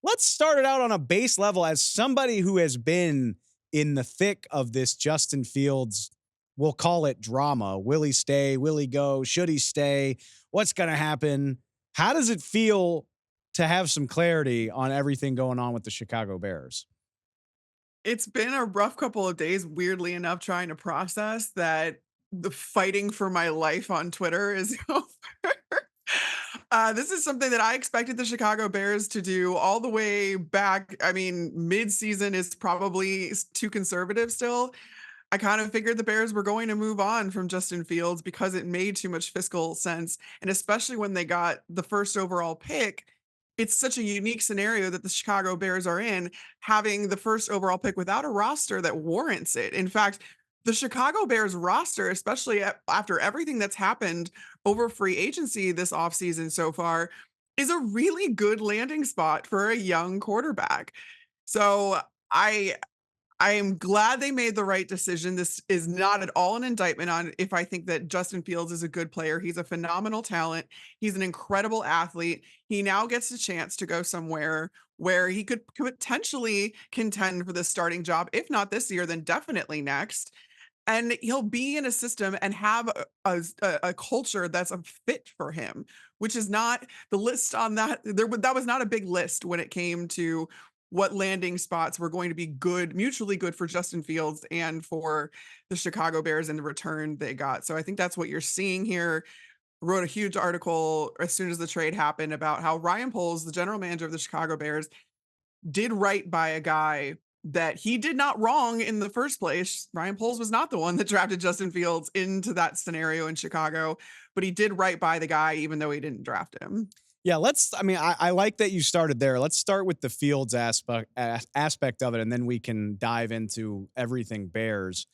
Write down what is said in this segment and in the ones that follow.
let's start it out on a base level as somebody who has been in the thick of this Justin Fields, we'll call it drama. Will he stay? Will he go? Should he stay? What's going to happen? How does it feel to have some clarity on everything going on with the Chicago Bears? It's been a rough couple of days, weirdly enough, trying to process that the fighting for my life on Twitter is over. This is something that I expected the Chicago Bears to do all the way back. I mean, mid-season is probably too conservative still. I kind of figured the Bears were going to move on from Justin Fields because it made too much fiscal sense, and especially when they got the first overall pick, it's such a unique scenario that the Chicago Bears are in, having the first overall pick without a roster that warrants it. In fact, the Chicago Bears roster, especially after everything that's happened over free agency this offseason so far, is a really good landing spot for a young quarterback. So I I am glad they made the right decision. This is not at all an indictment on if I think that Justin Fields is a good player. He's a phenomenal talent. He's an incredible athlete. He now gets a chance to go somewhere where he could potentially contend for the starting job. If not this year, then definitely next. And he'll be in a system and have a culture that's a fit for him, which is not the list on that. That was not a big list when it came to what landing spots were going to be good, mutually good for Justin Fields and for the Chicago Bears and the return they got. So I think that's what you're seeing here. Wrote a huge article as soon as the trade happened about how Ryan Poles, the general manager of the Chicago Bears, did right by a guy that he did not wrong in the first place. Ryan Poles was not the one that drafted Justin Fields into that scenario in Chicago, but he did right by the guy even though he didn't draft him. Yeah, I like that you started there. Let's start with the Fields aspect of it, and then we can dive into everything Bears.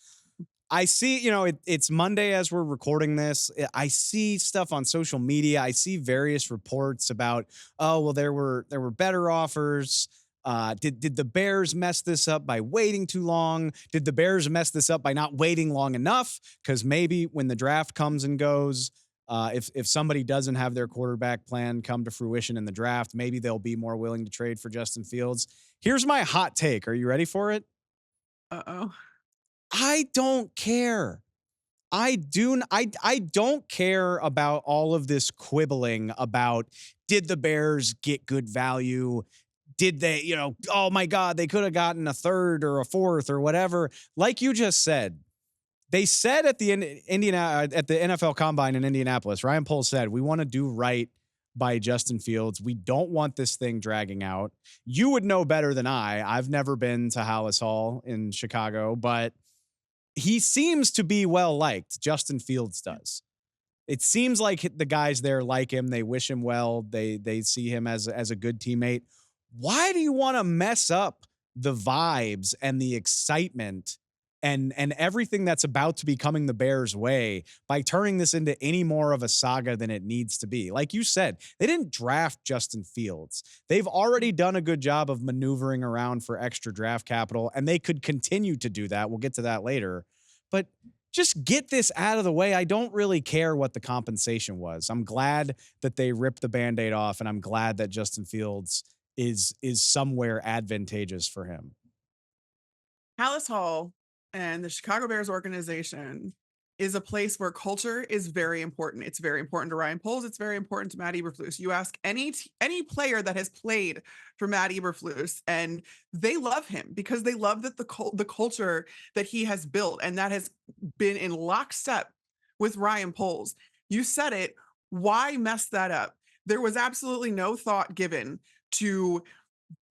I see, it's Monday as we're recording this. I see stuff on social media. I see various reports about, oh, well, there were better offers. Did the Bears mess this up by waiting too long? Did the Bears mess this up by not waiting long enough? Because maybe when the draft comes and goes, if somebody doesn't have their quarterback plan come to fruition in the draft, maybe they'll be more willing to trade for Justin Fields. Here's my hot take. Are you ready for it? Uh-oh. I don't care. I don't care about all of this quibbling about did the Bears get good value? Did they, oh my God, they could have gotten a third or a fourth or whatever. Like you just said, they said at the at the NFL Combine in Indianapolis, Ryan Poles said, "We want to do right by Justin Fields. We don't want this thing dragging out." You would know better than I. I've never been to Hallis Hall in Chicago, but he seems to be well liked. Justin Fields does. It seems like the guys there like him. They wish him well. They see him as a good teammate. Why do you want to mess up the vibes and the excitement and everything that's about to be coming the Bears' way by turning this into any more of a saga than it needs to be? Like you said, they didn't draft Justin Fields. They've already done a good job of maneuvering around for extra draft capital, and they could continue to do that. We'll get to that later. But just get this out of the way. I don't really care what the compensation was. I'm glad that they ripped the Band-Aid off, and I'm glad that Justin Fields is somewhere advantageous for him. Hallis Hall and the Chicago Bears organization is a place where culture is very important. It's very important to Ryan Poles. It's very important to Matt Eberflus. You ask any player that has played for Matt Eberflus, and they love him because they love that the culture that he has built, and that has been in lockstep with Ryan Poles. You said it. Why mess that up? There was absolutely no thought given to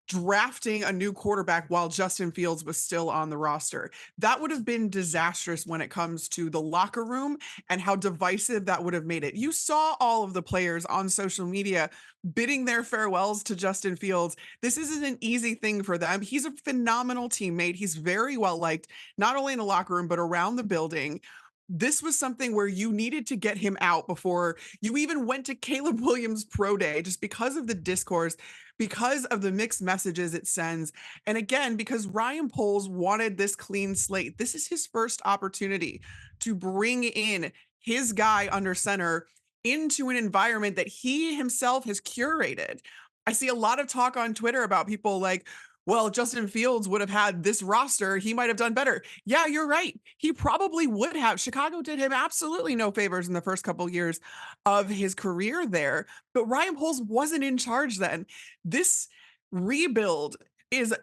drafting a new quarterback while Justin Fields was still on the roster. That would have been disastrous when it comes to the locker room and how divisive that would have made it. You saw all of the players on social media bidding their farewells to Justin Fields. This isn't an easy thing for them. He's a phenomenal teammate. He's very well liked, not only in the locker room, but around the building. This was something where you needed to get him out before you even went to Caleb Williams' pro day, just because of the discourse, because of the mixed messages it sends. And again, because Ryan Poles wanted this clean slate. This is his first opportunity to bring in his guy under center into an environment that he himself has curated. I see a lot of talk on Twitter about people like, well, Justin Fields would have had this roster. He might have done better. Yeah, you're right. He probably would have. Chicago did him absolutely no favors in the first couple years of his career there. But Ryan Poles wasn't in charge then. This rebuild is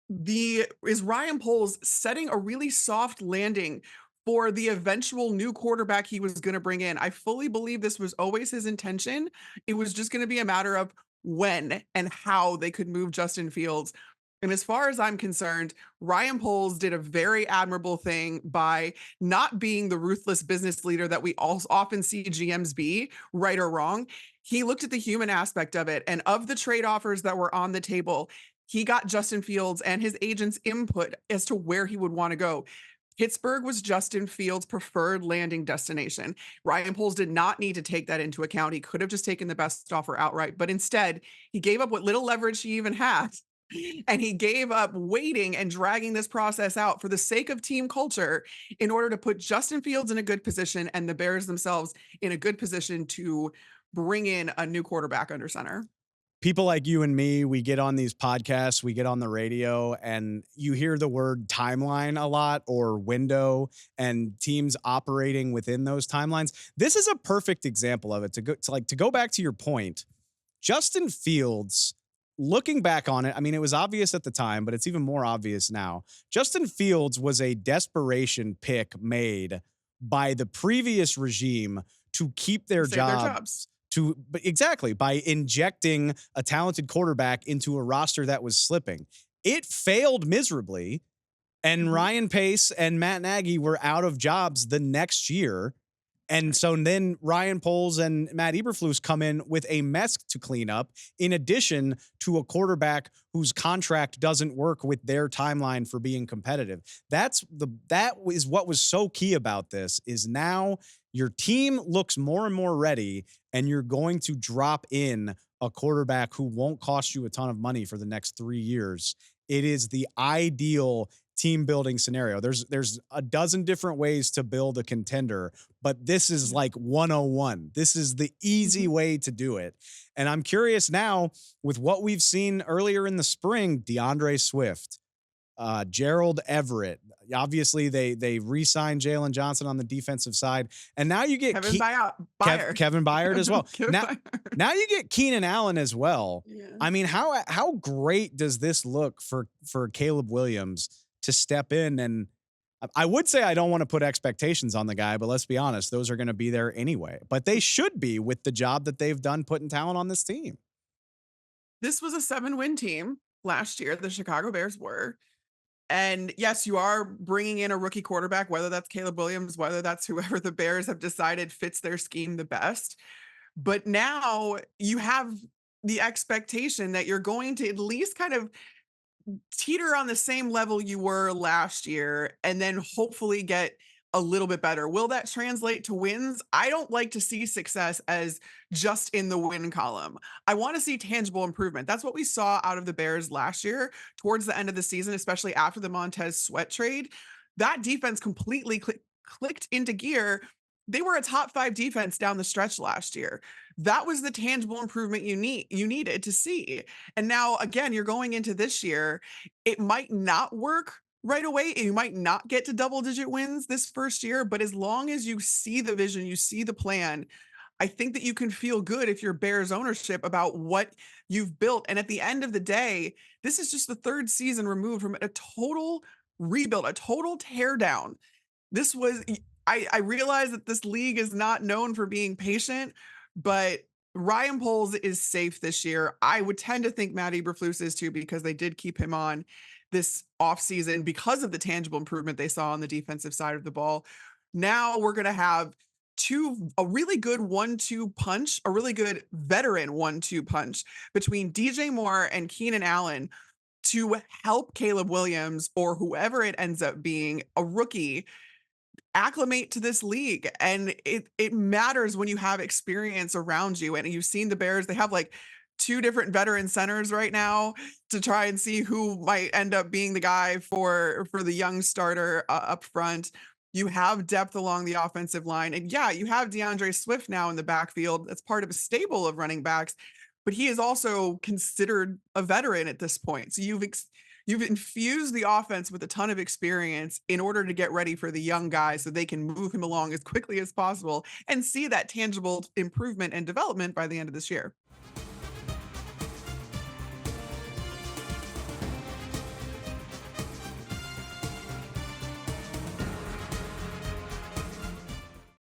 is Ryan Poles setting a really soft landing for the eventual new quarterback he was going to bring in. I fully believe this was always his intention. It was just going to be a matter of when and how they could move Justin Fields. And as far as I'm concerned, Ryan Poles did a very admirable thing by not being the ruthless business leader that we all often see GMs be, right or wrong. He looked at the human aspect of it, and of the trade offers that were on the table, he got Justin Fields and his agent's input as to where he would want to go. Pittsburgh was Justin Fields' preferred landing destination. Ryan Poles did not need to take that into account. He could have just taken the best offer outright, but instead, he gave up what little leverage he even had. And he gave up waiting and dragging this process out for the sake of team culture in order to put Justin Fields in a good position and the Bears themselves in a good position to bring in a new quarterback under center. People like you and me, we get on these podcasts, we get on the radio, and you hear the word timeline a lot, or window, and teams operating within those timelines. This is a perfect example of it. To go back to your point, Justin Fields, looking back on it, I mean, it was obvious at the time, but it's even more obvious now. Justin Fields was a desperation pick made by the previous regime to keep their Save their job jobs. but exactly, by injecting a talented quarterback into a roster that was slipping. It failed miserably, and Mhm. Ryan Pace and Matt Nagy were out of jobs the next year. And so then Ryan Poles and Matt Eberflus come in with a mess to clean up, in addition to a quarterback whose contract doesn't work with their timeline for being competitive. That is what was so key about this. Is now your team looks more and more ready, and you're going to drop in a quarterback who won't cost you a ton of money for the next 3 years. It is the ideal team building scenario. There's a dozen different ways to build a contender, but this is like 101. This is the easy Mhm. way to do it. And I'm curious now, with what we've seen earlier in the spring, DeAndre Swift, Gerald Everett. Obviously, they re-signed Jalen Johnson on the defensive side, and now you get Kevin Byard. Kevin Byard as well. Kevin Now, Byard. now you get Keenan Allen as well. Yeah. I mean, how great does this look for Caleb Williams to step in? And I would say I don't want to put expectations on the guy, but let's be honest, those are going to be there anyway. But they should be, with the job that they've done putting talent on this team. This was a 7-win team last year, the Chicago Bears were. And yes, you are bringing in a rookie quarterback, whether that's Caleb Williams, whether that's whoever the Bears have decided fits their scheme the best. But now you have the expectation that you're going to at least kind of teeter on the same level you were last year and then hopefully get a little bit better. Will that translate to wins? I don't like to see success as just in the win column. I want to see tangible improvement. That's what we saw out of the Bears last year towards the end of the season, especially after the Montez Sweat trade. That defense completely clicked into gear. They were a top 5 defense down the stretch last year. That was the tangible improvement you needed to see. And now again, you're going into this year, it might not work right away. You might not get to double digit wins this first year, but as long as you see the vision, you see the plan, I think that you can feel good if you're Bears ownership about what you've built. And at the end of the day, this is just the 3rd season removed from a total rebuild, a total teardown. This was I realize that this league is not known for being patient, but Ryan Poles is safe this year. I would tend to think Matt Eberflus is too, because they did keep him on this offseason because of the tangible improvement they saw on the defensive side of the ball. Now we're going to have a really good 1-2 punch, a really good veteran 1-2 punch between DJ Moore and Keenan Allen to help Caleb Williams, or whoever it ends up being, a rookie, acclimate to this league. And it matters when you have experience around you. And you've seen the Bears, they have like 2 different veteran centers right now to try and see who might end up being the guy for the young starter up front. You have depth along the offensive line. And yeah, you have DeAndre Swift now in the backfield. That's part of a stable of running backs. but he is also considered a veteran at this point. So you've infused the offense with a ton of experience in order to get ready for the young guys so they can move him along as quickly as possible and see that tangible improvement and development by the end of this year.